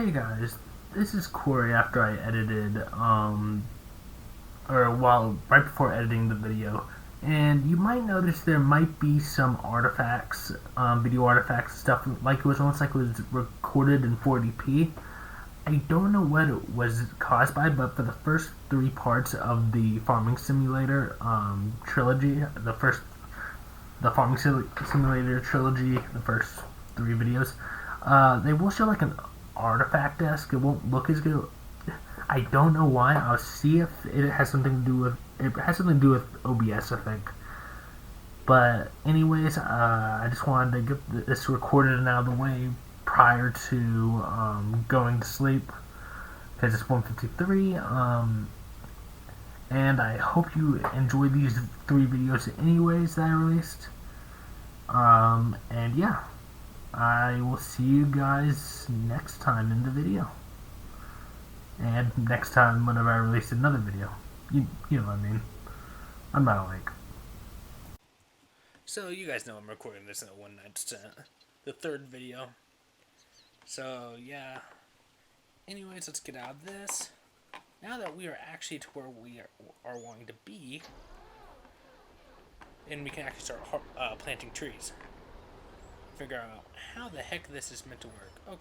Hey guys, this is Corey after I edited, or while right before editing the video, and you might notice there might be some artifacts, video artifacts, stuff like it was almost like it was recorded in 40p. I don't know what it was caused by, but for the first three parts of the Farming Simulator trilogy, the Simulator trilogy, the first three videos, they will show like an artifact desk. It won't look as good. I don't know why. I'll see if it has something to do with OBS, I think. But anyways, I just wanted to get this recorded and out of the way prior to going to sleep because it's 1:53. And I hope you enjoy these three videos anyways that I released. And yeah, I will see you guys next time in the video. And next time whenever I release another video. You know what I mean. I'm not like. So you guys know I'm recording this in a one night stand. The third video. So yeah. Anyways, let's get out of this. Now that we are actually to where we are wanting to be, and we can actually start planting trees. Figure out how the heck this is meant to work.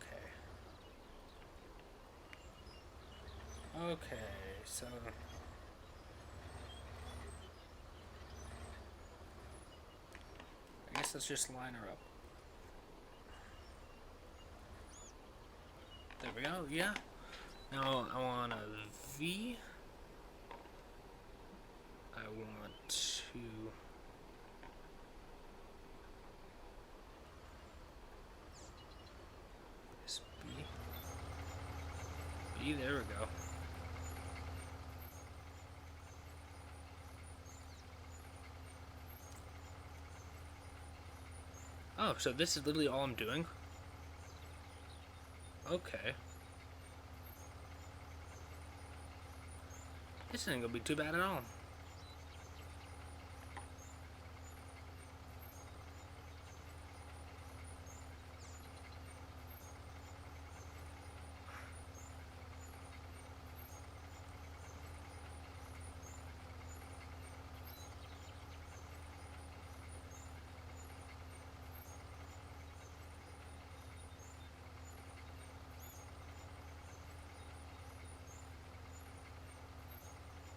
Okay, so I guess let's just line her up. There we go, yeah. Now I want a V. I want to... this B. B, there we go. Oh, so this is literally all I'm doing? Okay. This isn't gonna be too bad at all.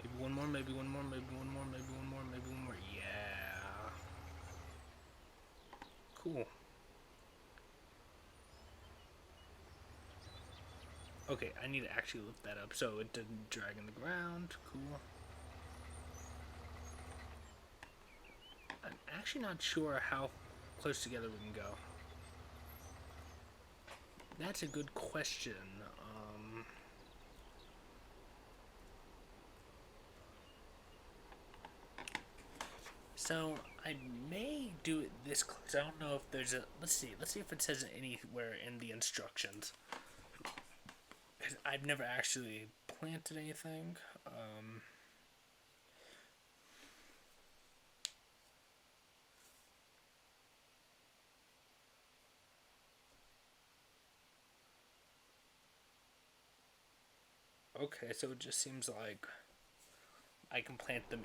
Maybe one more, maybe one more, maybe one more, maybe one more, maybe one more. Yeah. Cool. Okay, I need to actually lift that up so it doesn't drag in the ground. Cool. I'm actually not sure how close together we can go. That's a good question. So I may do it this close. I don't know if there's a. Let's see if it says anywhere in the instructions. Because I've never actually planted anything. Okay, so it just seems like I can plant them.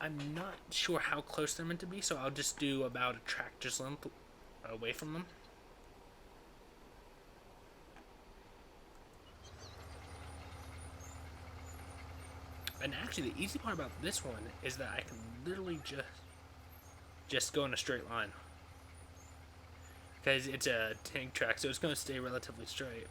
I'm not sure how close they're meant to be, so I'll just do about a tractor's length away from them. And actually, the easy part about this one is that I can literally just go in a straight line. Because it's a tank track, so it's going to stay relatively straight.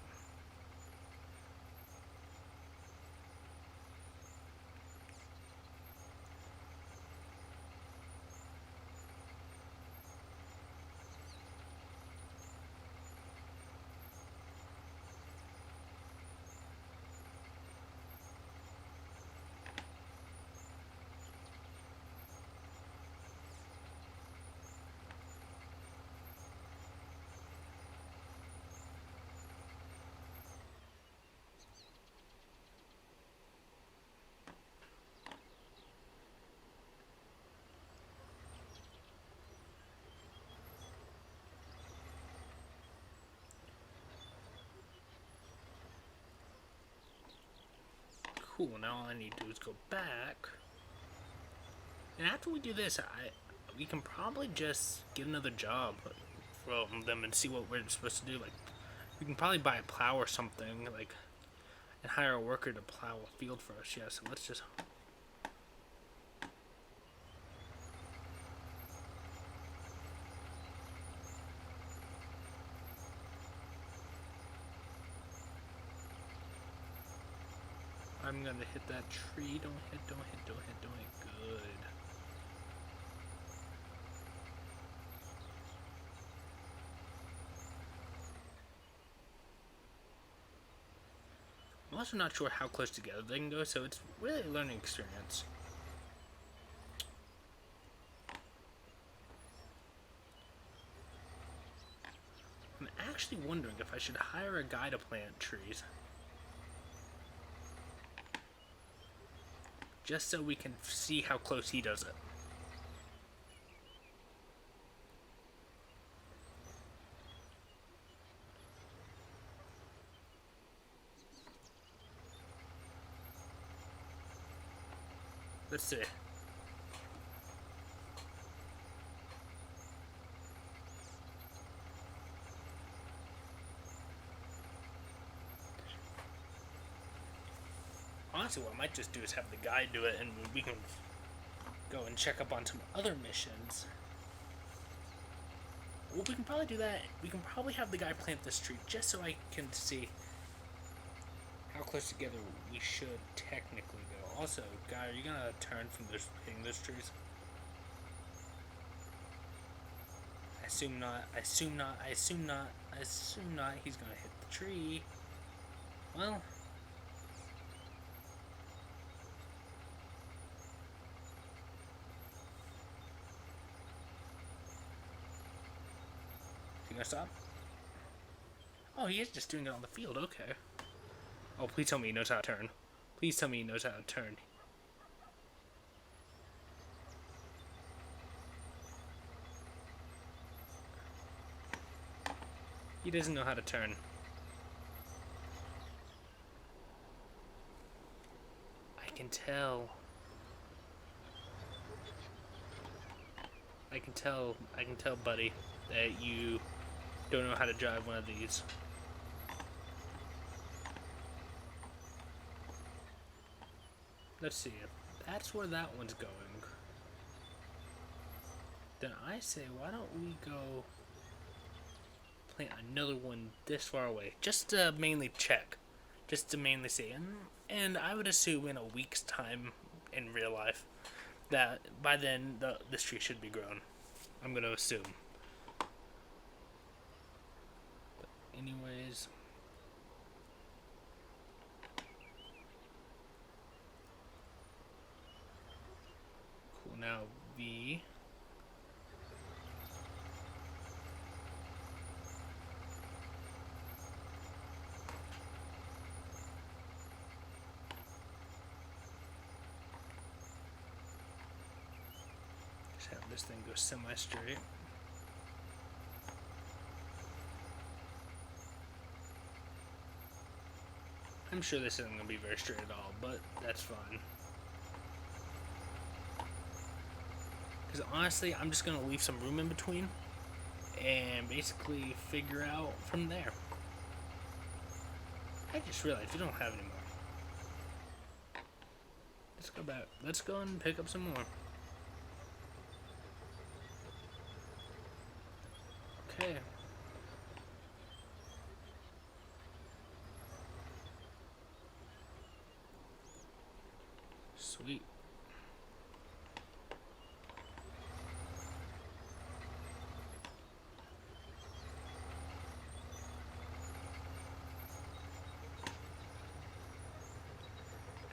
Cool, now all I need to do is go back. And after we do this, we can probably just get another job from them and see what we're supposed to do. Like, we can probably buy a plow or something, like, and hire a worker to plow a field for us. Yeah, so let's just... I'm gonna hit that tree. Don't hit. Good. I'm also not sure how close together they can go, so it's really a learning experience. I'm actually wondering if I should hire a guy to plant trees. Just so we can see how close he does it. Let's see. Honestly, what I might just do is have the guy do it, and we can go and check up on some other missions. Well, we can probably do that. We can probably have the guy plant this tree just so I can see how close together we should technically go. Also, guy, are you gonna turn from this hitting those trees? I assume not. I assume not. I assume not. I assume not. He's gonna hit the tree. Well. Is he gonna stop? Oh, he is just doing it on the field. Okay. Oh, please tell me he knows how to turn. Please tell me he knows how to turn. He doesn't know how to turn. I can tell. I can tell, buddy, that you don't know how to drive one of these. Let's see. If that's where that one's going, then I say, why don't we go plant another one this far away, just to mainly check, just to mainly see, and I would assume in a week's time in real life that by then this tree should be grown. I'm gonna assume. But anyways, cool. Now V. Have this thing go semi-straight. I'm sure this isn't going to be very straight at all, but that's fine. Because honestly, I'm just going to leave some room in between and basically figure out from there. I just realized we don't have any more. Let's go back. Let's go and pick up some more. Okay. Sweet.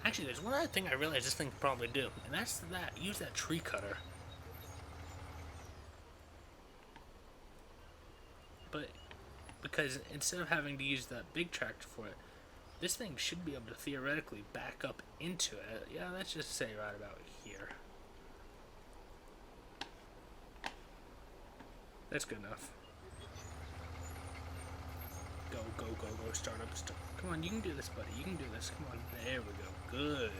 Actually, there's one other thing I realized this thing could probably do, and that's that. Use that tree cutter. But because instead of having to use that big tractor for it, this thing should be able to theoretically back up into it. Yeah, let's just say right about here. That's good enough. Go, Go, go, go. Start up. Start. Come on, you can do this, buddy. You can do this. Come on. There we go. Good.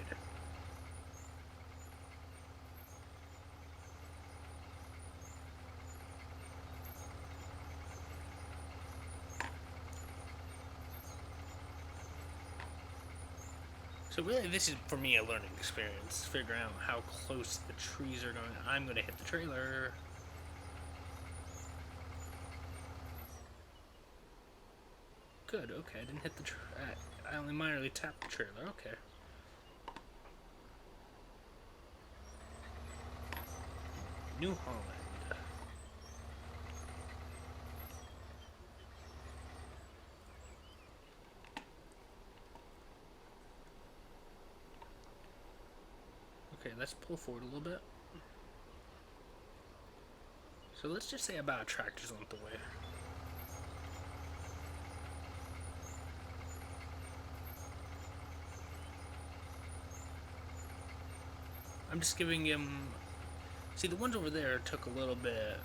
So really, this is, for me, a learning experience. Figuring out how close the trees are going. I'm going to hit the trailer. Good, okay. I didn't hit the I only minorly tapped the trailer. Okay. New Holland. Okay, let's pull forward a little bit. So let's just say about a tractor's length away. I'm just giving him... See, the ones over there took a little bit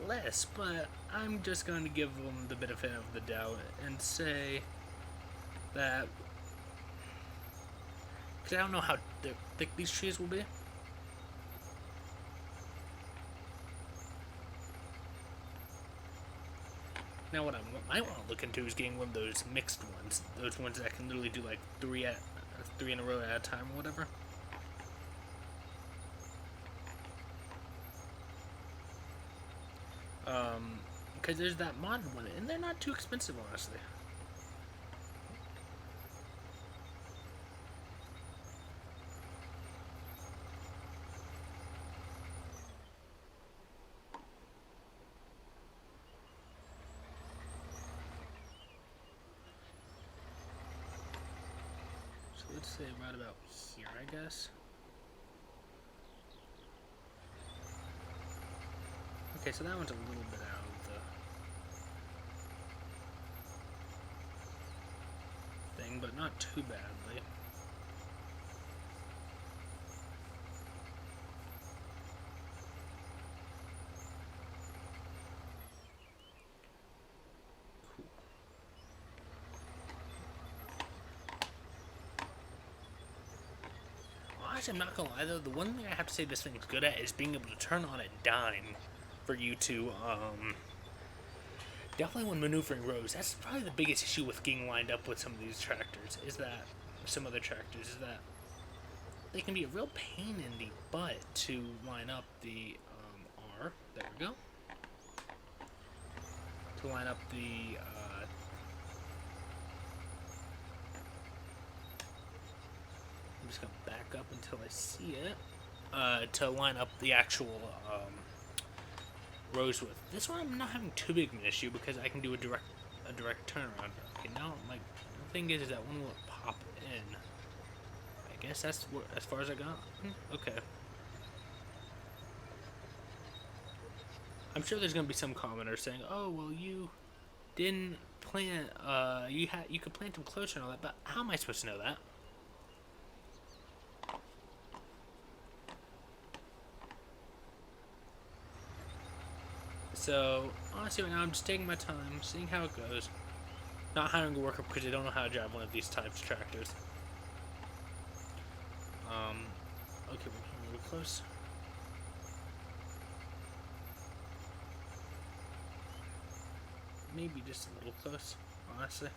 less, but I'm just going to give them the benefit of the doubt and say that... Because I don't know how thick these trees will be. Now what I might want to look into is getting one of those mixed ones. Those ones that can literally do like three in a row at a time or whatever. Because there's that modern one, and they're not too expensive, honestly. So let's say right about here, I guess. Okay, so that one's a little bit out of the thing, but not too badly. Cool. Well, actually, I'm not gonna lie though, the one thing I have to say this thing's good at is being able to turn on a dime for you to, definitely when maneuvering roads. That's probably the biggest issue with getting lined up with some of these tractors, is that, some other tractors, is that they can be a real pain in the butt to line up the, R, there we go, to line up the, I'm just gonna back up until I see it, to line up the actual, rows with. This one I'm not having too big of an issue because I can do a direct turnaround. Okay, now the thing is that one will pop in. I guess that's as far as I got. Okay. I'm sure there's gonna be some commenter saying, "Oh, well, you didn't plant. You could plant them closer and all that." But how am I supposed to know that? So, honestly, right now I'm just taking my time, seeing how it goes. Not hiring a worker because I don't know how to drive one of these types of tractors. Okay, we're getting a little close. Maybe just a little close, honestly.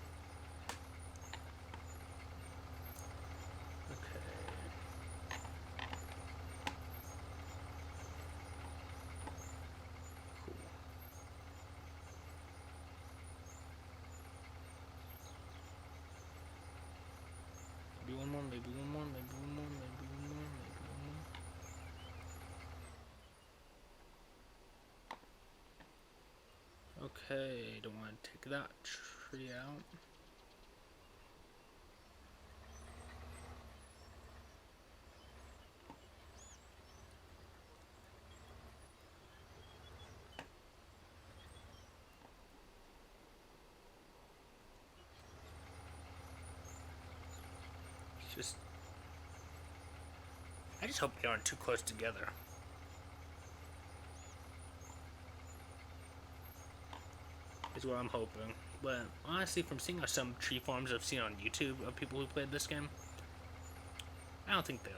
Okay. Maybe one more, maybe one more, maybe one more, maybe one more, maybe one more. Okay, don't want to take that tree out. I just hope they aren't too close together. Is what I'm hoping. But honestly, from seeing some tree farms I've seen on YouTube of people who played this game, I don't think they are.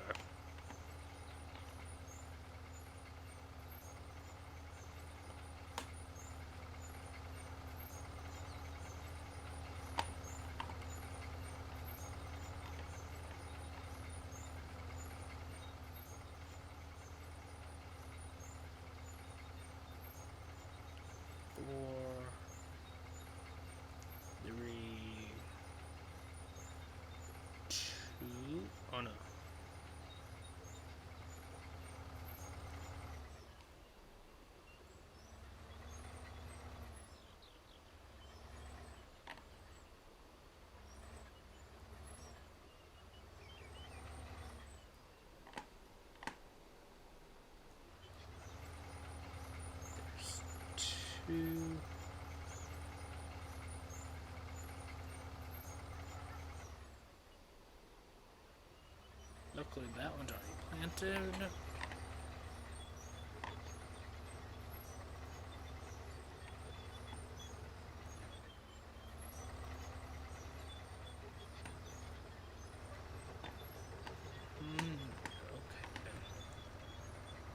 Four, three, two. Oh no. There's two. Luckily, that one's already planted. Okay.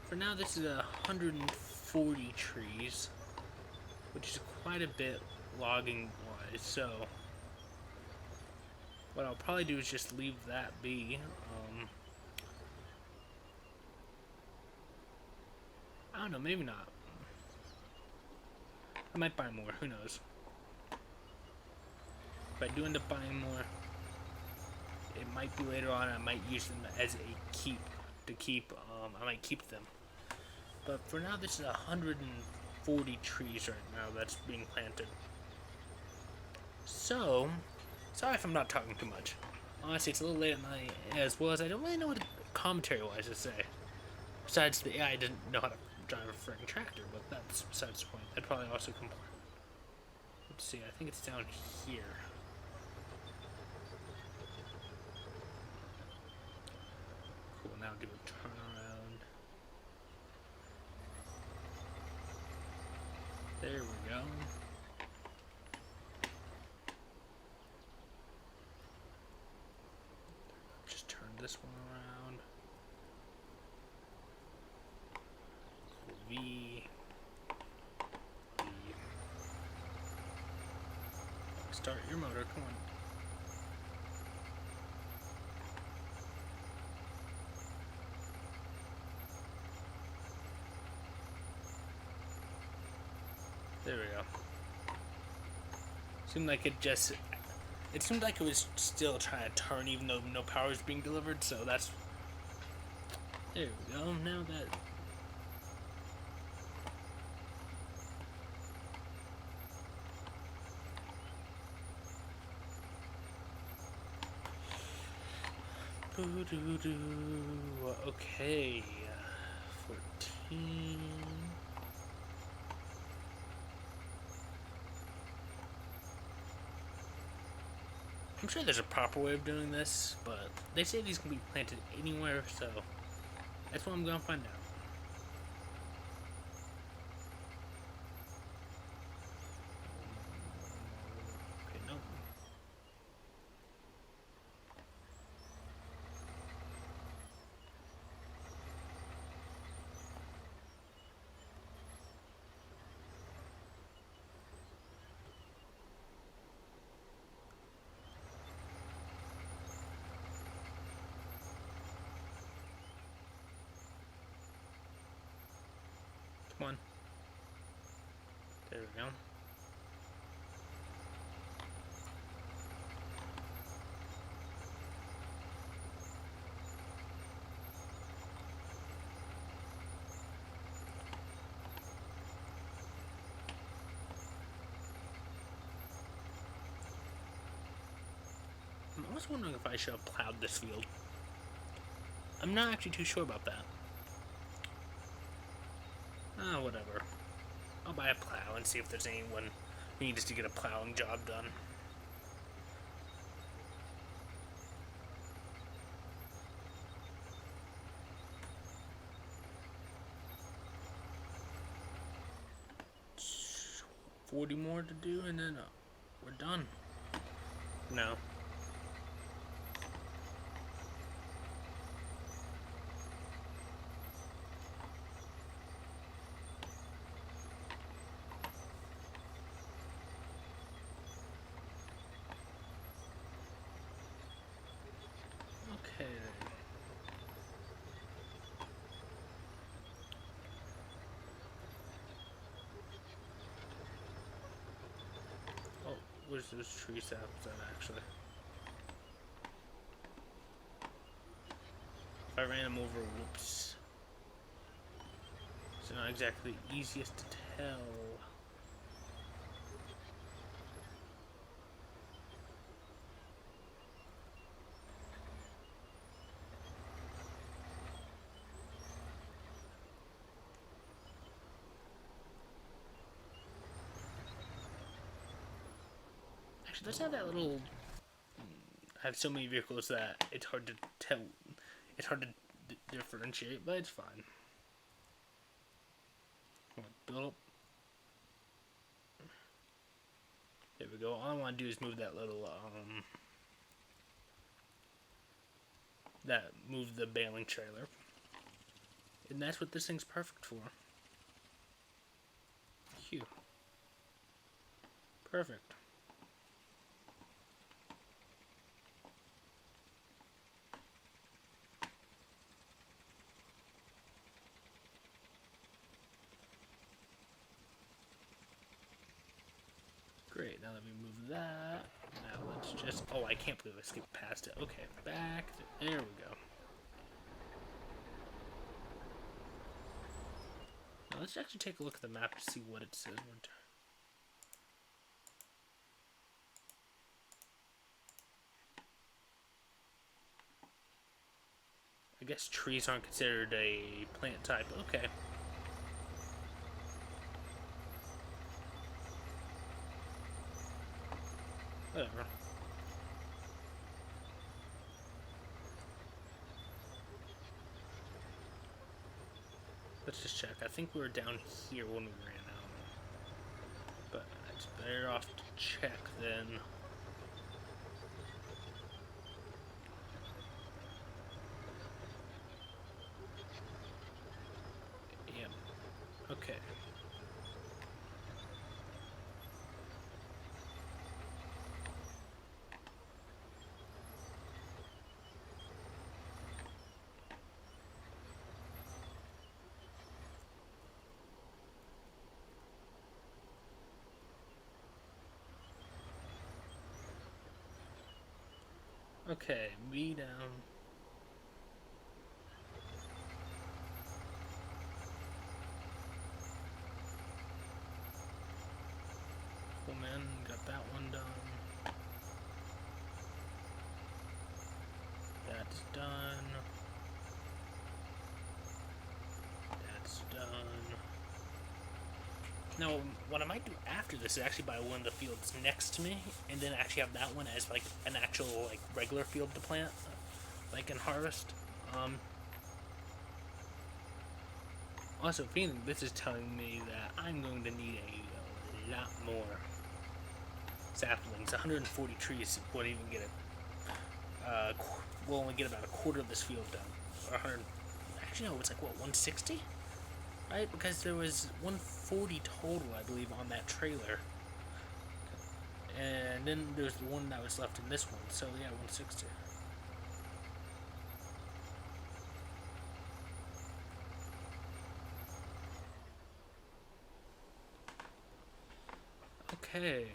For now, this is 140 trees, which is quite a bit logging wise. So, what I'll probably do is just leave that be. I don't know, maybe not. I might buy more, who knows. If I do end up buying more, it might be later on. I might use them as a keep to keep. I might keep them. But for now, this is 140 trees right now that's being planted. So, sorry if I'm not talking too much. Honestly, it's a little late at night, as well as I don't really know what commentary-wise to say. Besides, the AI didn't know how to drive a freaking tractor, but that's besides the point. I'd probably also complain. Let's see, I think it's down here. Cool, now do a turnaround. There we go. Just turn this one around. Cool, V. Start your motor, come on. There we go. Seemed like it seemed like it was still trying to turn even though no power was being delivered, so that's, there we go, now that, okay, 14. I'm sure there's a proper way of doing this, but they say these can be planted anywhere, so that's what I'm gonna find out. Okay, nope. Come on. There we go. I'm also wondering if I should have plowed this field. I'm not actually too sure about that. Ah, whatever. I'll buy a plow and see if there's anyone who needs to get a plowing job done. It's 40 more to do, and then we're done. No. Okay. Oh, where's those tree saps at actually? If I ran them over, whoops. It's not exactly the easiest to tell. Actually, let's have that little. I have so many vehicles that it's hard to tell. It's hard to differentiate, but it's fine. Build up. There we go. All I want to do is move that little move the baling trailer, and that's what this thing's perfect for. Phew. Perfect. Great, now let me move that. Now let's just... Oh, I can't believe I skipped past it. Okay, back. There we go. Now let's actually take a look at the map to see what it says. I guess trees aren't considered a plant type. Okay. Whatever. Let's just check. I think we were down here when we ran out. But it's better off to check then. Yep. Okay. Okay, me down. Cool, man. Got that one done. That's done. That's done. Now, what I might do after this is actually buy one of the fields next to me, and then actually have that one as like an actual like regular field to plant, like and harvest. Also, if anything, this is telling me that I'm going to need a lot more saplings. 140 trees won't even get it. We'll only get about a quarter of this field done. Or 100. Actually, no, it's like what, 160? Right? Because there was 140 total, I believe, on that trailer. And then there's the one that was left in this one. So, yeah, 160. Okay.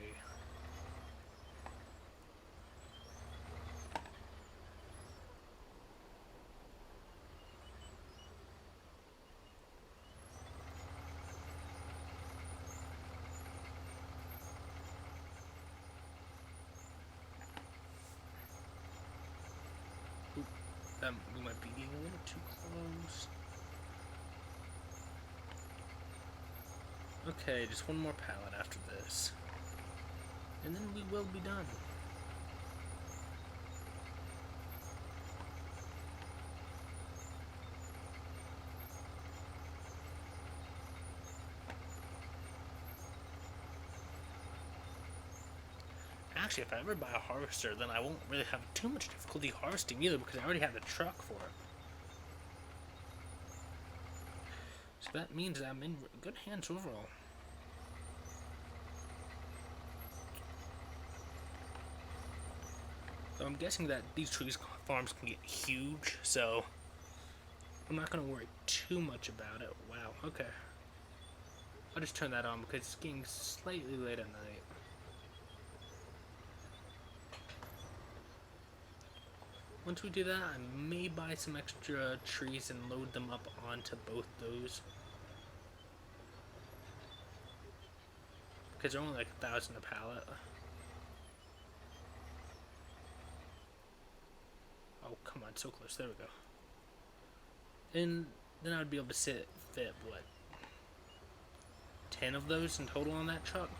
We might be getting a little too close. Okay, just one more pallet after this. And then we will be done. actually, if I ever buy a harvester, then I won't really have too much difficulty harvesting either, because I already have the truck for it. So that means I'm in good hands overall. So I'm guessing that these trees farms can get huge, so I'm not going to worry too much about it. Wow, okay. I'll just turn that on because it's getting slightly late at night. Once we do that, I may buy some extra trees and load them up onto both those. Because they're only like 1,000 a pallet. Oh, come on, so close. There we go. And then I would be able to fit, what, 10 of those in total on that truck?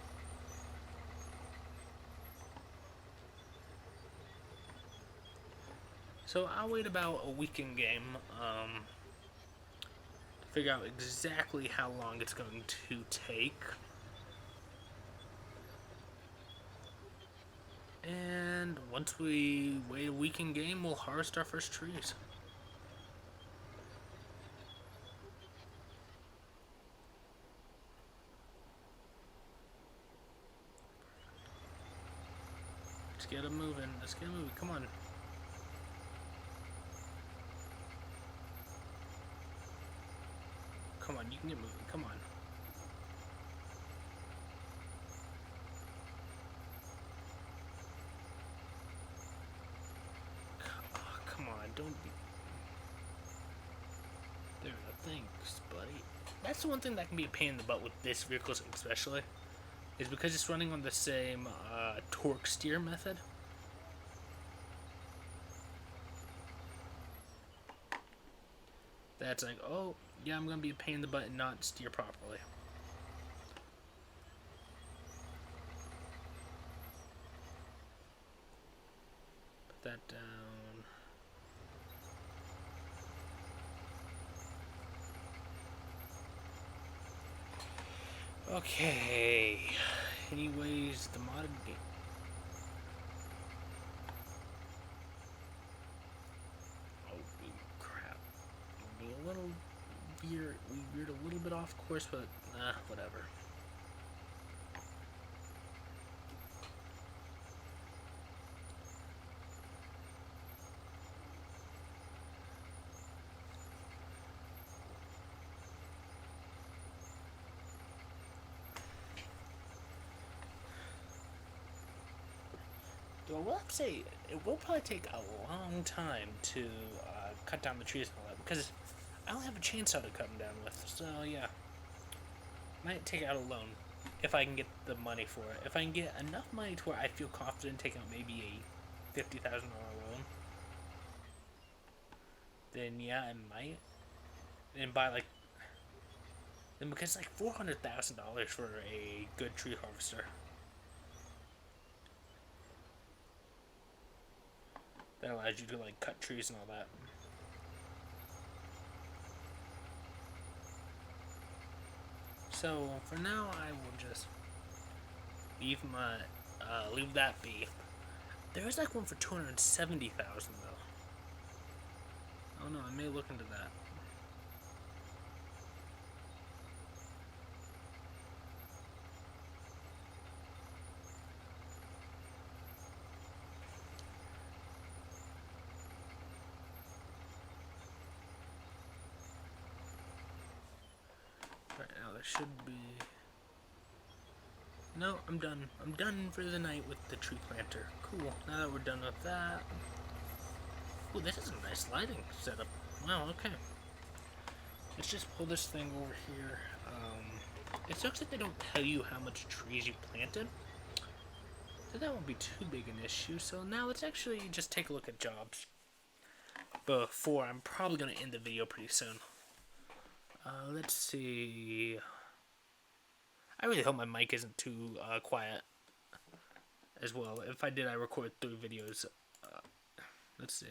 So I'll wait about a week in game to figure out exactly how long it's going to take. And once we wait a week in game, we'll harvest our first trees. Let's get it moving. Let's get it moving. Come on. Come on, you can get moving. Come on. Oh, come on, don't be... There we go. Thanks, buddy. That's the one thing that can be a pain in the butt with this vehicle especially, is because it's running on the same torque steer method. That's like, oh, yeah, I'm going to be a pain in the butt and not steer properly. Put that down. Okay. Anyways, the modded game. We veered a little bit off course, but whatever. Well, I will have to say, it will probably take a long time to cut down the trees and all that, because I only have a chainsaw to cut them down with, so yeah. Might take it out a loan, if I can get the money for it. If I can get enough money to where I feel confident taking out maybe a $50,000 loan, then yeah, I might. And buy like, then because it's like $400,000 for a good tree harvester. That allows you to like cut trees and all that. So for now, I will just leave leave that be. There is like one for $270,000 though. Oh no, I may look into that. Right now there should be... No, I'm done. I'm done for the night with the tree planter. Cool. Now that we're done with that... Ooh, this is a nice lighting setup. Wow, okay. Let's just pull this thing over here. It sucks that they don't tell you how much trees you planted. So that won't be too big an issue. So now let's actually just take a look at jobs. Before, I'm probably going to end the video pretty soon. Let's see. I really hope my mic isn't too quiet as well. If I did, I record 3 videos. Let's see.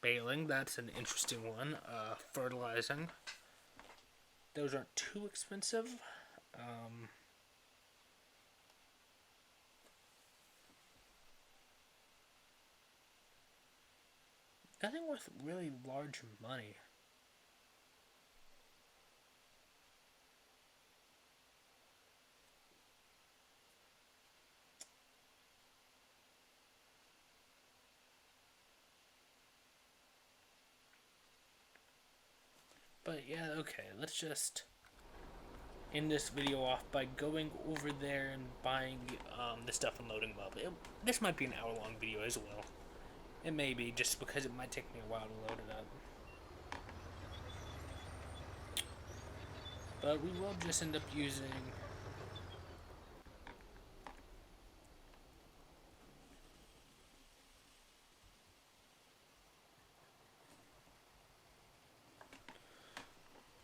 Baling, that's an interesting one. Fertilizing. Those aren't too expensive. Nothing worth really large money. But yeah, okay, let's just end this video off by going over there and buying the stuff and loading them up. This might be an hour-long video as well. It may be, just because it might take me a while to load it up. But we will just end up using...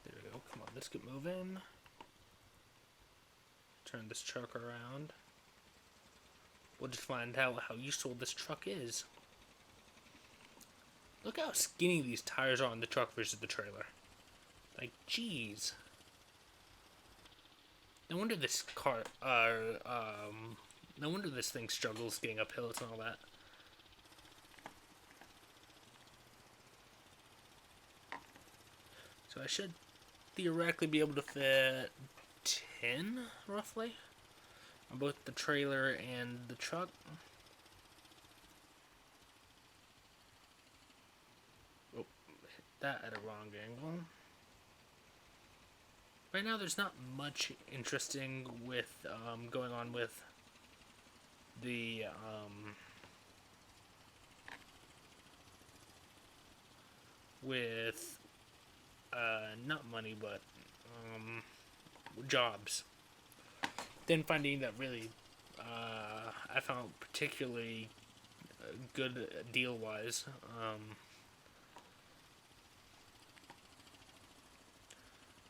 There we go, come on, let's get moving. Turn this truck around. We'll just find out how useful this truck is. Look how skinny these tires are on the truck versus the trailer. Like, jeez. No wonder this car, no wonder this thing struggles getting up hills and all that. So I should theoretically be able to fit 10, roughly, on both the trailer and the truck. Oh, hit that at a wrong angle. Right now, there's not much interesting with going on with the not money, but jobs. Then finding that really I found particularly good deal wise.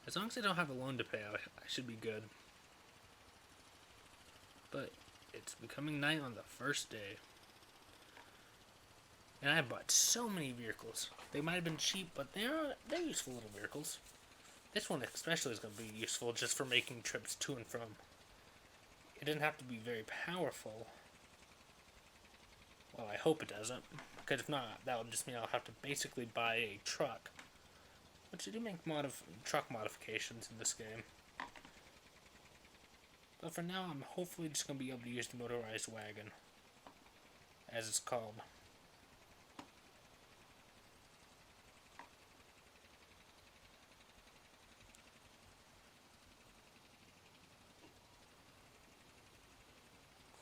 As long as I don't have a loan to pay, I should be good. But it's becoming night on the first day. And I bought so many vehicles. They might have been cheap, but they're useful little vehicles. This one especially is going to be useful just for making trips to and from. It doesn't have to be very powerful. Well, I hope it doesn't. Because if not, that would just mean I'll have to basically buy a truck. But you do make truck modifications in this game. But for now, I'm hopefully just going to be able to use the motorized wagon. As it's called.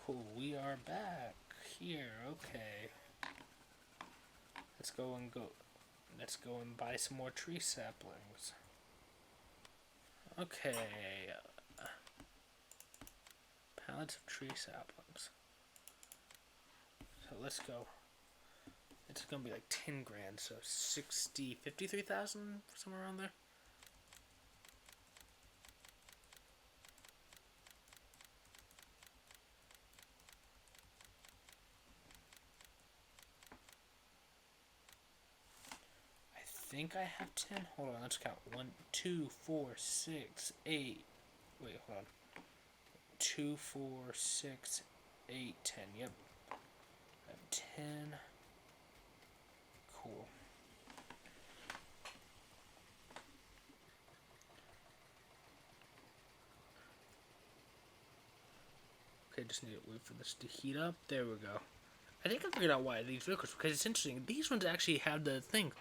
Cool, we are back here. Okay. Let's go and buy some more tree saplings. Okay. Pallets of tree saplings. So let's go. It's gonna be like 10 grand, so 53,000, somewhere around there. I think I have 10. Hold on, let's count. 1, 2, 4, 6, 8. Wait, hold on. 2, 4, 6, 8, 10. Yep. I have 10. Cool. Okay, just need to wait for this to heat up. There we go. I think I figured out why these vehicles, because it's interesting. These ones actually have the thing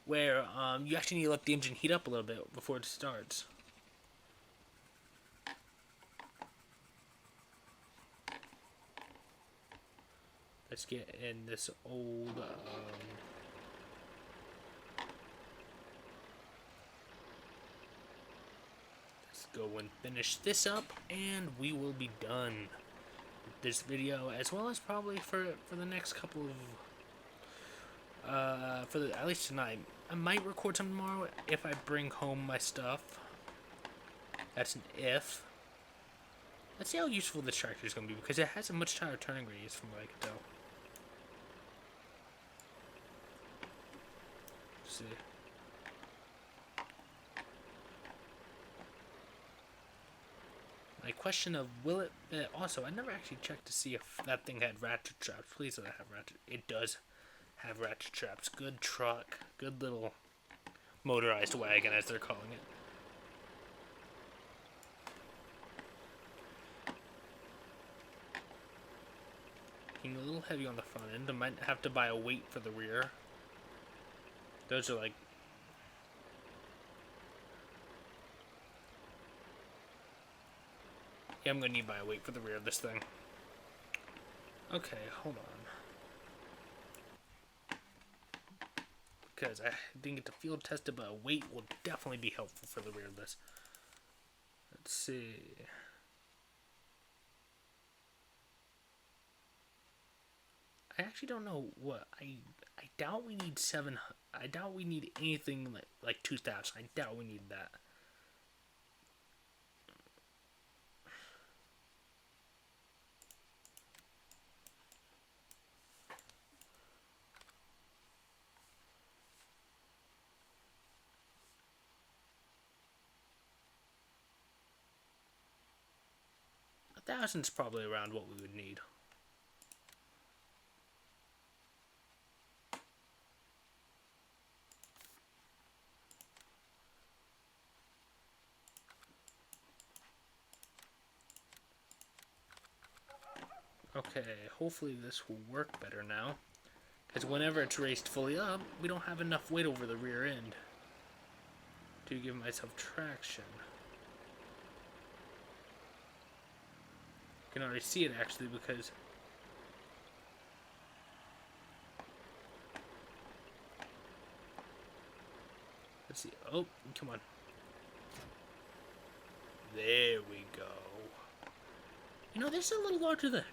where you actually need to let the engine heat up a little bit before it starts. Let's get in this old let's go and finish this up, and we will be done with this video, as well as probably for the next couple of at least tonight. I might record some tomorrow if I bring home my stuff. That's an if. Let's see how useful this tractor is going to be, because it has a much higher turning radius from what I can tell. Let's see. My question of will it... also, I never actually checked to see if that thing had ratchet straps. Please let it have ratchet. It does have ratchet straps. Good truck. Good little motorized wagon, as they're calling it. Being a little heavy on the front end. I might have to buy a weight for the rear. Those are like... Yeah, I'm going to need to buy a weight for the rear of this thing. Okay, hold on. Because I didn't get to field test it, but a weight will definitely be helpful for the rear of this. Let's see. I actually don't know what I doubt we need 7. I doubt we need anything like 2,000. I doubt we need that. A 1,000's probably around what we would need. Okay, hopefully this will work better now. Because whenever it's raced fully up, we don't have enough weight over the rear end to give myself traction. You can already see it actually because let's see. Oh, come on. There we go. You know, this is a little larger than...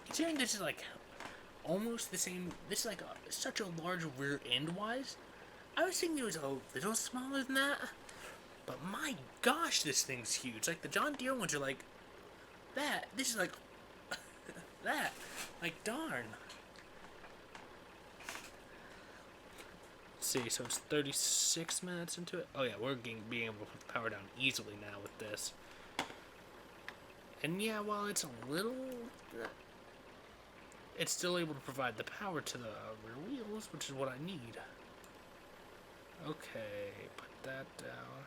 Considering this is like almost the same... This is like such a large rear end wise. I was thinking it was a little smaller than that. But my gosh, this thing's huge. Like the John Deere ones are like that. This is like that. Like darn. Let's see, so it's 36 minutes into it. Oh yeah, we're being able to put the power down easily now with this. And yeah, while it's a little... It's still able to provide the power to the rear wheels, which is what I need. Okay, put that down.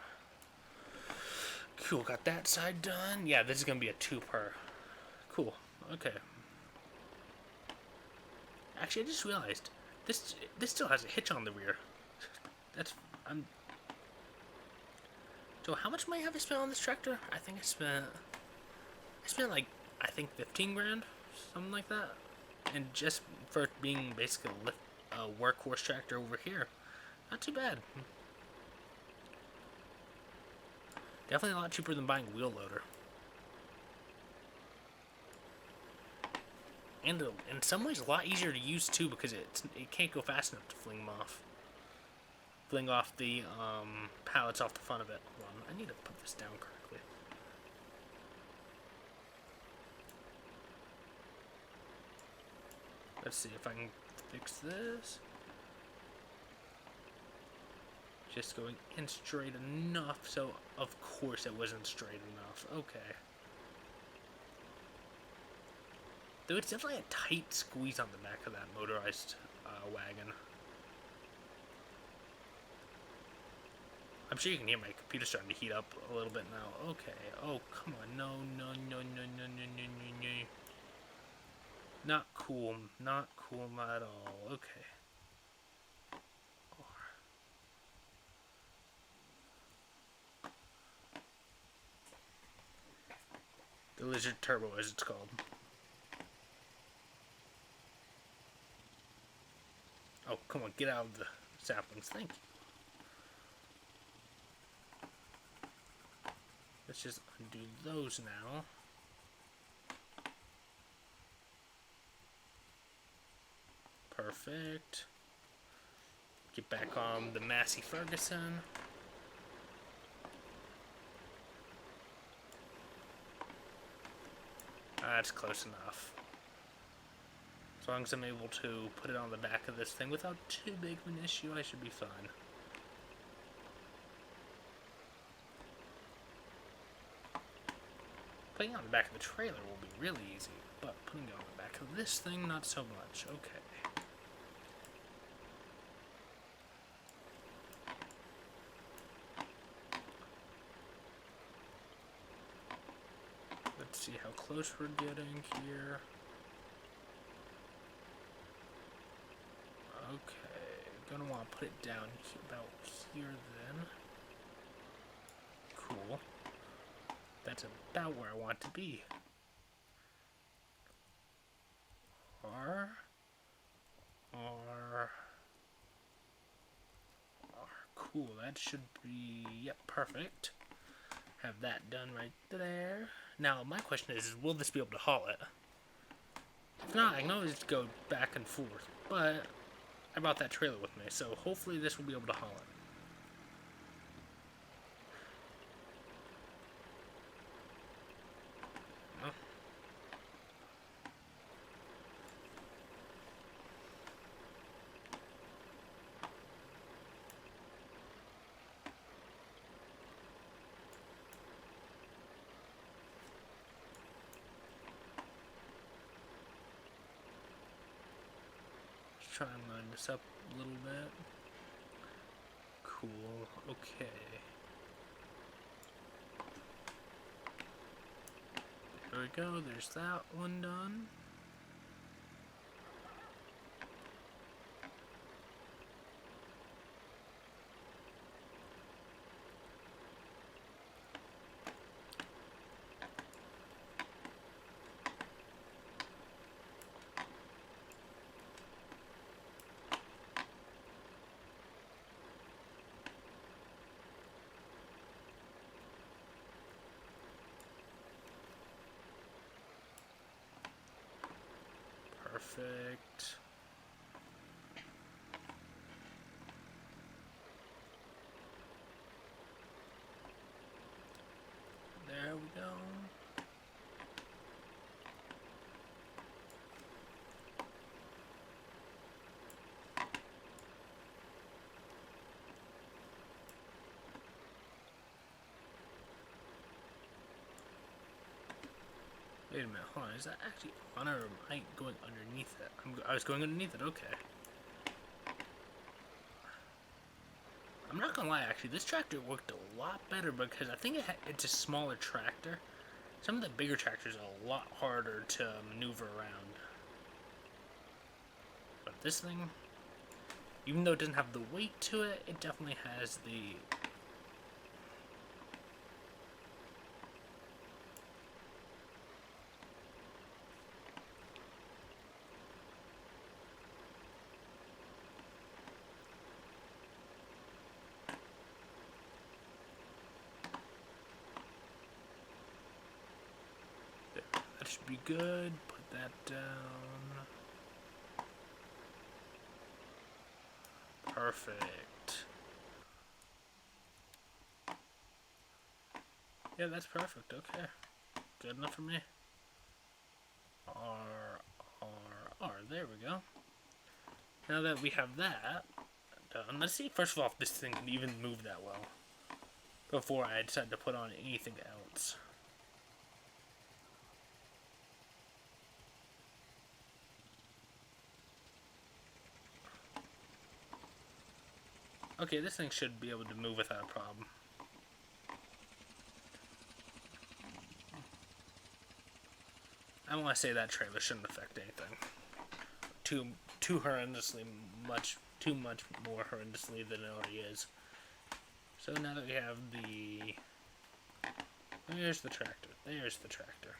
Cool, got that side done. Yeah, this is going to be a 2 per. Cool, okay. Actually, I just realized, this still has a hitch on the rear. So how much money have I spent on this tractor? I think I spent like, I think 15 grand, something like that. And just for it being basically a workhorse tractor over here. Not too bad. Definitely a lot cheaper than buying a wheel loader. And in some ways a lot easier to use too because it can't go fast enough to fling them off. Fling off the pallets off the front of it. Hold on, I need to put this down correctly. Let's see if I can fix this. Just going in straight enough, so of course it wasn't straight enough. Okay. Though it's definitely a tight squeeze on the back of that motorized wagon. I'm sure you can hear my computer starting to heat up a little bit now. Okay. Oh, come on. No. Not cool. Not cool at all. Okay. The Lizard Turbo, as it's called. Oh, come on. Get out of the saplings. Thank you. Let's just undo those now. Perfect. Get back on the Massey Ferguson. That's close enough. As long as I'm able to put it on the back of this thing without too big of an issue, I should be fine. Putting it on the back of the trailer will be really easy, but putting it on the back of this thing, not so much. Okay. Let's see how close we're getting here. Okay, gonna want to put it down about here then. Cool. That's about where I want to be. R. Cool, that should be, yep, perfect. Have that done right there. Now, my question is will this be able to haul it? If not, I can always go back and forth, but I brought that trailer with me, so hopefully this will be able to haul it. Oh. Let's try and line this up a little bit. Cool, okay. There we go, there's that one done. Perfect. There we go. Wait a minute, hold on, is that actually on or am I going underneath it? I was going underneath it, okay. I'm not gonna lie, actually, this tractor worked a lot better because I think it's a smaller tractor. Some of the bigger tractors are a lot harder to maneuver around. But this thing, even though it doesn't have the weight to it, it definitely has the... That should be good. Put that down. Perfect. Yeah, that's perfect. Okay. Good enough for me. There we go. Now that we have that done, let's see first of all if this thing can even move that well before I decide to put on anything else. Okay, this thing should be able to move without a problem. I want to say that trailer shouldn't affect anything too horrendously much, too much more horrendously than it already is. So now that we have the... There's the tractor. There's the tractor.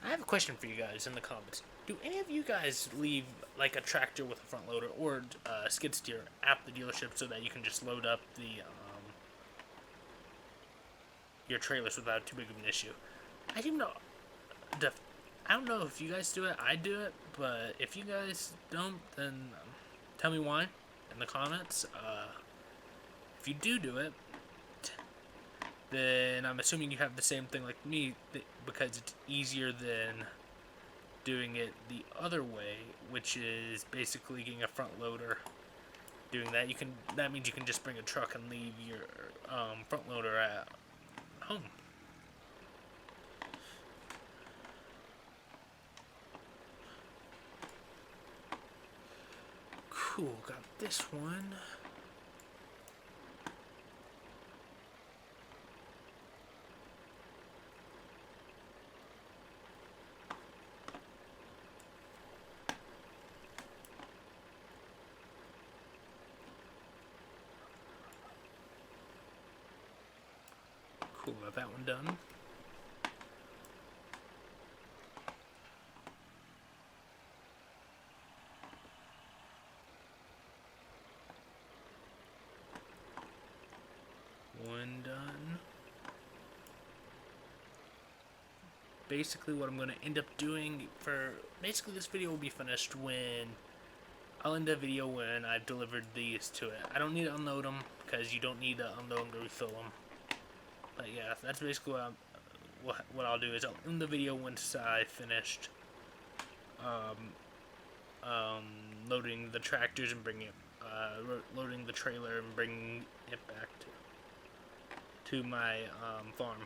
I have a question for you guys in the comments. Do any of you guys leave like a tractor with a front loader or a skid steer at the dealership so that you can just load up the your trailers without too big of an issue? I don't know. I don't know if you guys do it. I do it, but if you guys don't, then tell me why in the comments. If you do it, then I'm assuming you have the same thing like me because it's easier than doing it the other way, which is basically getting a front loader. Doing that, that means you can just bring a truck and leave your front loader at home. Cool, got this one. Cool, got that one done. One done. Basically what I'm going to end up doing for... Basically this video will be finished when... I'll end the video when I've delivered these to it. I don't need to unload them, because you don't need to unload them to refill them. But yeah, that's basically what I'll do is I'll end the video once I finished loading the tractors and bringing it, loading the trailer and bringing it back to my farm.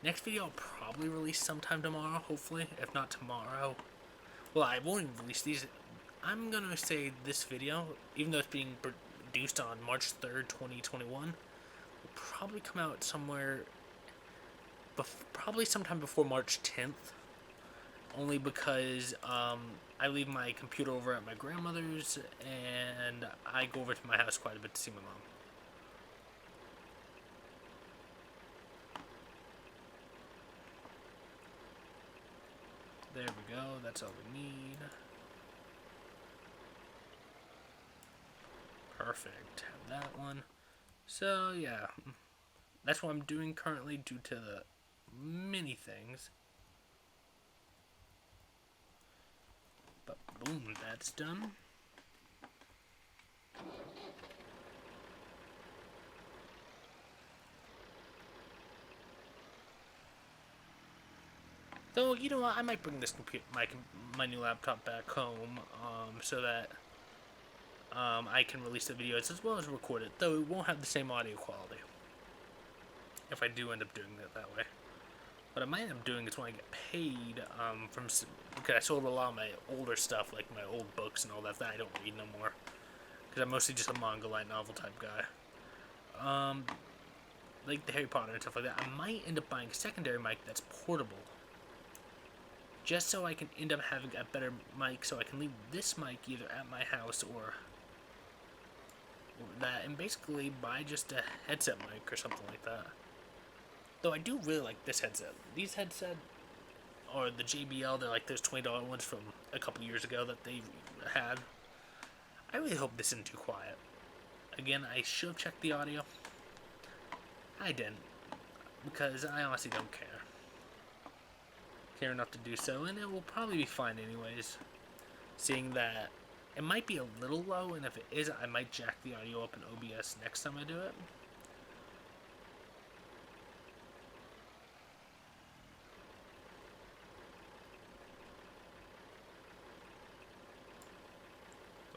Next video I'll probably release sometime tomorrow, hopefully. If not tomorrow, well, I won't even release these. I'm gonna say this video, even though it's being produced on March 3rd, 2021, will probably come out somewhere, probably sometime before March 10th. Only because I leave my computer over at my grandmother's, and I go over to my house quite a bit to see my mom. There we go, that's all we need. Perfect, have that one. So yeah, that's what I'm doing currently due to the many things. But boom, that's done. Though, you know what, I might bring this my new laptop back home, so that I can release the videos as well as record it, though it won't have the same audio quality, if I do end up doing it that way. What I might end up doing is when I get paid, because I sold a lot of my older stuff, like my old books and all that I don't read no more, because I'm mostly just a manga light novel type guy, like the Harry Potter and stuff like that. I might end up buying a secondary mic that's portable, just so I can end up having a better mic, so I can leave this mic either at my house or that, and basically buy just a headset mic or something like that. Though I do really like this headset. These headset, or the JBL, they're like those $20 ones from a couple years ago that they had. I really hope this isn't too quiet. Again, I should have checked the audio. I didn't, because I honestly don't care enough to do so, and it will probably be fine anyways, seeing that it might be a little low, and if it is, I might jack the audio up in OBS next time I do it.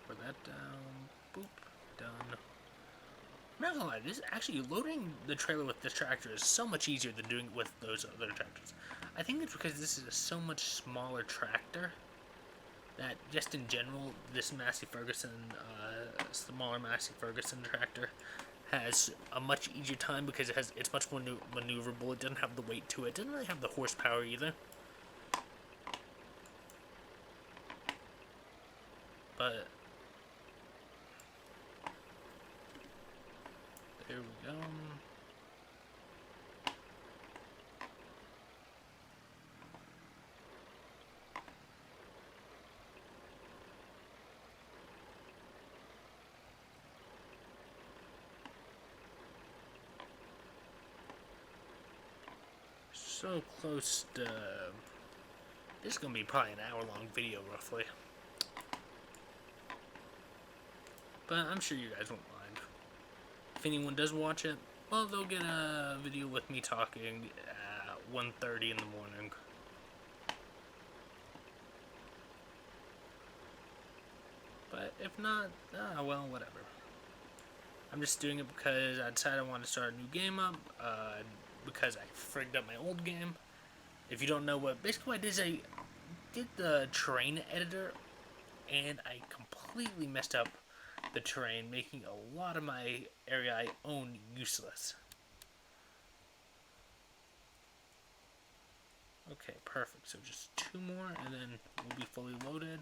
Lower that down. Boop. Done. I'm not gonna lie, this actually loading the trailer with this tractor is so much easier than doing it with those other tractors. I think it's because this is a so much smaller tractor that just in general, this Massey Ferguson, smaller Massey Ferguson tractor has a much easier time because it's much more maneuverable. It doesn't have the weight to it. It doesn't really have the horsepower either. But there we go. So close to... This is going to be probably an hour-long video, roughly. But I'm sure you guys won't mind. If anyone does watch it, well, they'll get a video with me talking at 1:30 in the morning. But if not, well, whatever. I'm just doing it because I decided I wanted to start a new game up, because I frigged up my old game. If you don't know basically what I did is I did the terrain editor and I completely messed up the terrain, making a lot of my area I own useless. Okay, perfect. So just 2 more, and then we'll be fully loaded.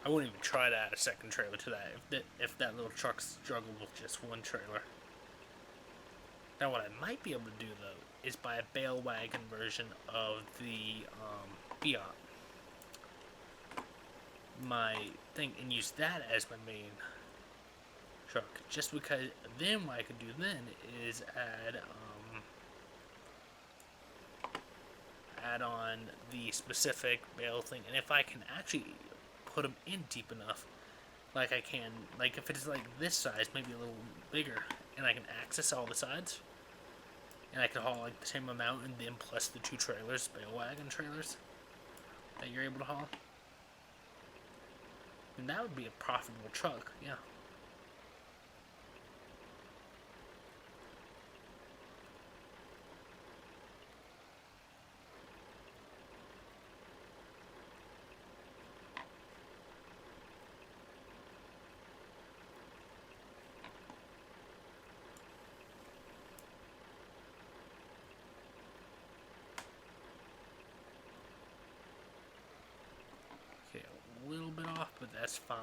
I wouldn't even try to add a second trailer to that if that little truck struggled with just one trailer. Now, what I might be able to do though is buy a bale wagon version of the Fiat, my thing, and use that as my main truck. Just because then what I could do then is add on the specific bale thing, and if I can actually put them in deep enough, like I can, like if it's like this size, maybe a little bigger, and I can access all the sides, and I can haul like the same amount, and then plus the 2 trailers, bale wagon trailers, that you're able to haul, and that would be a profitable truck, yeah. Okay, a little bit off, but that's fine.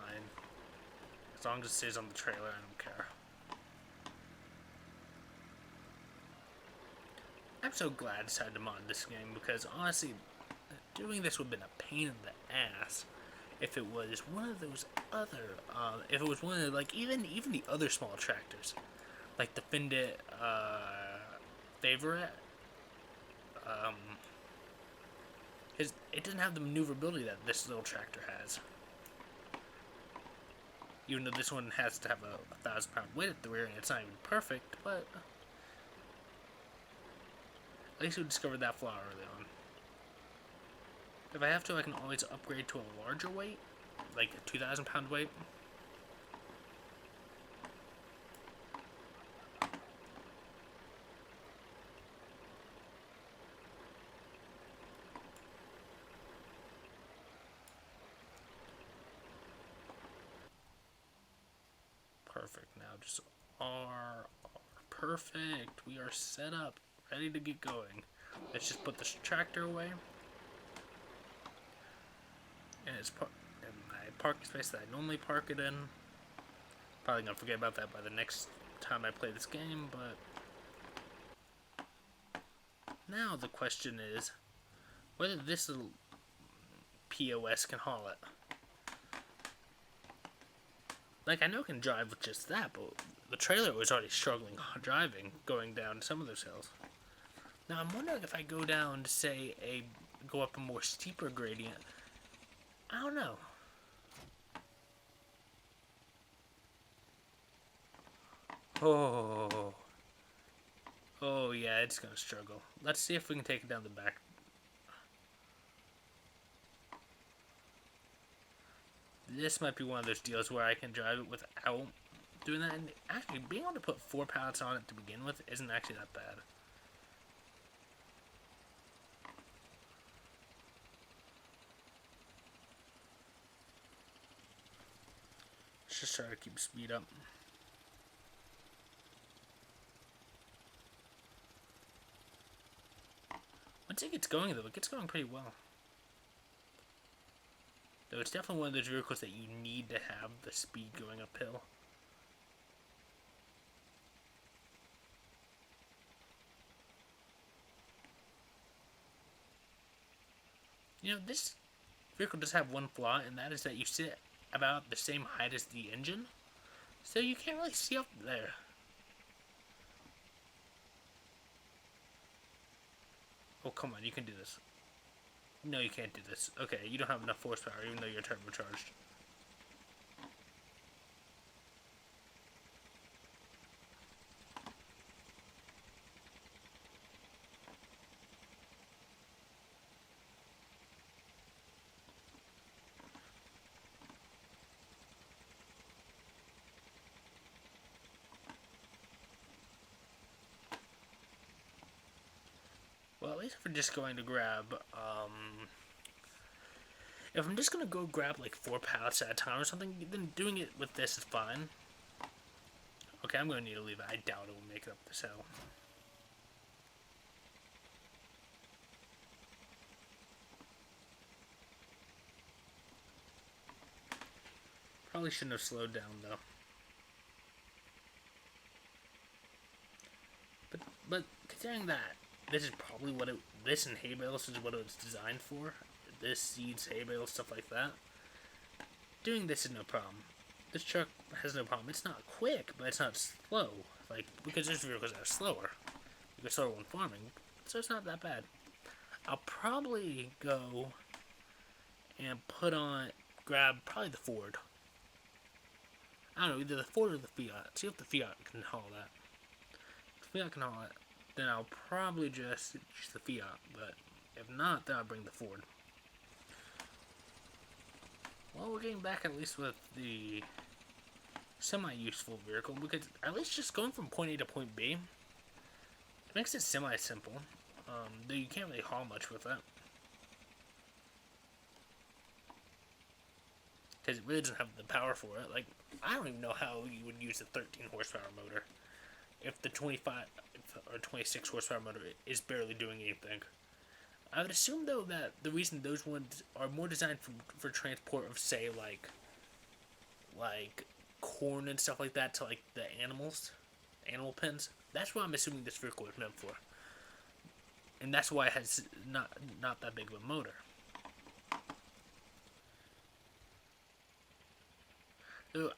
As long as it stays on the trailer, I don't care. I'm so glad I decided to mod this game because honestly, doing this would have been a pain in the ass if it was one of those other, if it was one of like even the other small tractors, like the Findit Favorite. Because it doesn't have the maneuverability that this little tractor has. Even though this one has to have a 1,000-pound weight at the rear and it's not even perfect, but at least we discovered that flaw early on. If I have to, I can always upgrade to a larger weight, like a 2,000-pound weight. Perfect. Now just R. Perfect. We are set up, ready to get going. Let's just put this tractor away. And it's in my parking space that I normally park it in. Probably gonna forget about that by the next time I play this game, but now the question is whether this little POS can haul it. Like, I know it can drive with just that, but the trailer was already struggling driving going down some of those hills. Now I'm wondering if I go down to say go up a more steeper gradient. I don't know. Oh yeah, it's gonna struggle. Let's see if we can take it down the back. This might be one of those deals where I can drive it without doing that. And actually, being able to put 4 pallets on it to begin with isn't actually that bad. Let's just try to keep speed up. Once it gets going, though, it gets going pretty well. Though it's definitely one of those vehicles that you need to have the speed going uphill. You know, this vehicle does have one flaw, and that is that you sit about the same height as the engine, so you can't really see up there. Oh, come on, you can do this. No, you can't do this. Okay, you don't have enough horsepower, even though you're turbocharged. Well, at least if we're just going to grab, If I'm just gonna go grab like 4 pallets at a time or something, then doing it with this is fine. Okay, I'm gonna need to leave it. I doubt it will make it up this hill. Probably shouldn't have slowed down though. But considering that this is probably what it, this and hay bales is what it was designed for. This, seeds, hay bales, stuff like that. Doing this is no problem. This truck has no problem. It's not quick, but it's not slow. Like, because there's vehicles that are slower. You can slower when farming, so it's not that bad. I'll probably go and grab probably the Ford. I don't know, either the Ford or the Fiat. See if the Fiat can haul that. If the Fiat can haul it, then I'll probably just use the Fiat. But if not, then I'll bring the Ford. Well, we're getting back at least with the semi-useful vehicle, because at least just going from point A to point B, it makes it semi-simple. Though you can't really haul much with it, because it really doesn't have the power for it. Like, I don't even know how you would use a 13 horsepower motor if the 25 or 26 horsepower motor is barely doing anything. I would assume though that the reason those ones are more designed for transport of, say, like corn and stuff like that to like the animal pens. That's what I'm assuming this vehicle is meant for, and that's why it has not that big of a motor.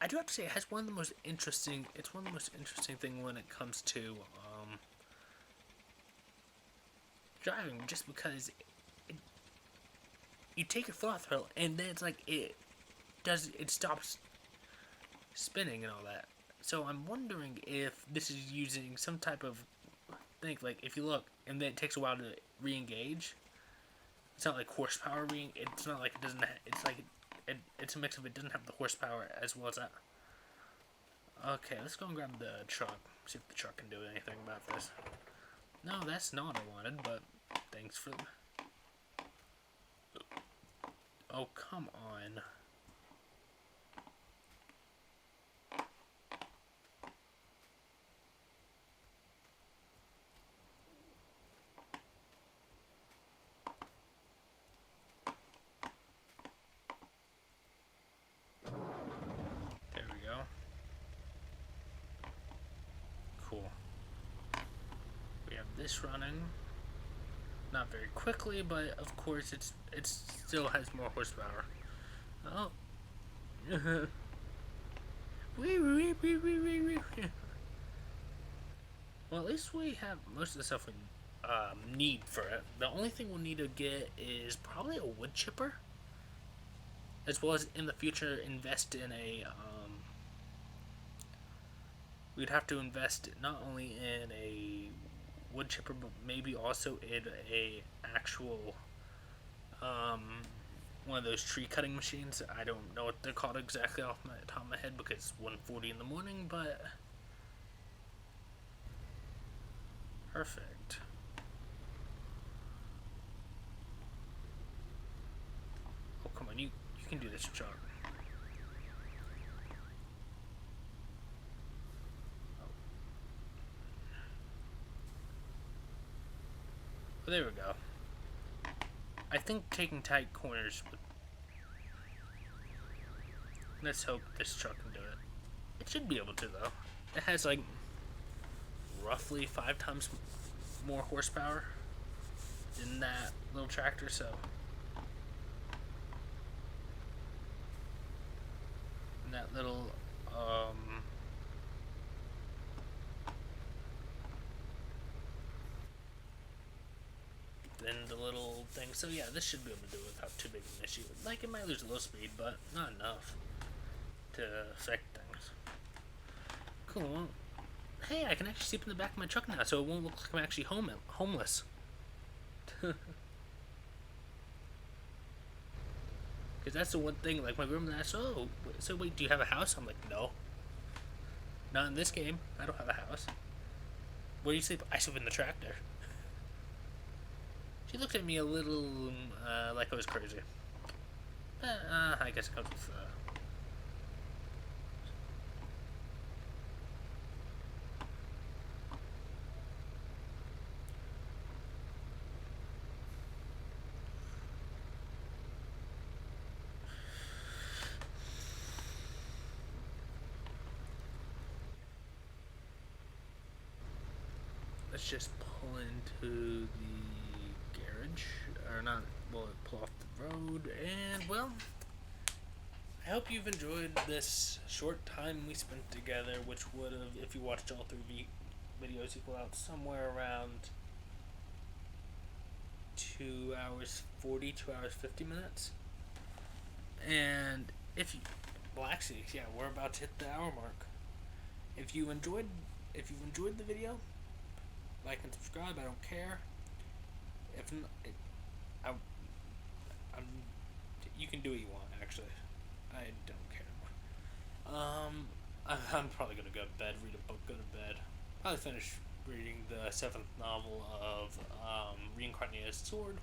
I do have to say it has one of the most interesting. It's one of the most interesting thing when it comes to driving, just because you take your foot off the throttle and then it's like it stops spinning and all that. So I'm wondering if this is using some type of thing, like if you look and then it takes a while to re-engage. It's not like horsepower it's not like it doesn't it's like it's a mix of it doesn't have the horsepower as well as that. Okay, let's go and grab the truck, see if the truck can do anything about this. No, that's not what I wanted, but thanks for... Oh, come on. There we go. Cool. We have this running. Not very quickly, but of course it still has more horsepower. Oh. Well, at least we have most of the stuff we need for it. The only thing we'll need to get is probably a wood chipper, as well as in the future invest in a. We'd have to invest not only in a wood chipper, but maybe also in a actual one of those tree cutting machines. I don't know what they're called exactly off the top of my head because it's 1:40 in the morning, but perfect. Oh, come on, you can do this, John. Well, there we go. I think taking tight corners would... Let's hope this truck can do it. It should be able to, though. It has, like, roughly 5 times more horsepower than that little tractor, so... And that little, then the little thing. So yeah, this should be able to do it without too big of an issue. Like, it might lose a little speed, but not enough to affect things. Cool. Hey, I can actually sleep in the back of my truck now, so it won't look like I'm actually homeless. Because that's the one thing, like, my grandma asked, oh, so wait, do you have a house? I'm like, no. Not in this game. I don't have a house. Where do you sleep? I sleep in the tractor. She looked at me a little, like I was crazy. I guess it comes with. Let's just pull into the garage, or not, well, pull off the road, and, well, I hope you've enjoyed this short time we spent together, which would have, if you watched all three videos, equal out somewhere around 2 hours 40, 2 hours 50 minutes. And if you, well, actually, yeah, we're about to hit the hour mark. If you've enjoyed the video, like and subscribe. I don't care. If not, I, I'm, you can do what you want. Actually, I don't care anymore. I'm probably gonna go to bed, read a book, go to bed. Probably finish reading the seventh novel of Reincarnated Sword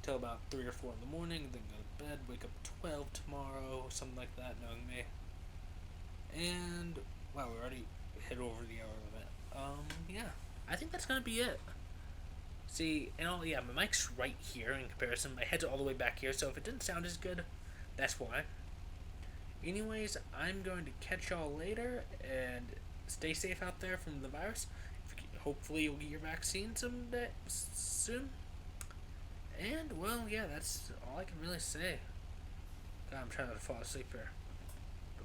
till about 3 or 4 in the morning. Then go to bed. Wake up 12 tomorrow, something like that. Knowing me. And wow, we already hit over the hour limit. Yeah, I think that's gonna be it. See, and all, yeah, my mic's right here in comparison. My head's all the way back here, so if it didn't sound as good, that's why. Anyways, I'm going to catch y'all later, and stay safe out there from the virus. Hopefully, you'll get your vaccine someday soon. And well, yeah, that's all I can really say. God, I'm trying to fall asleep here.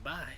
Bye bye.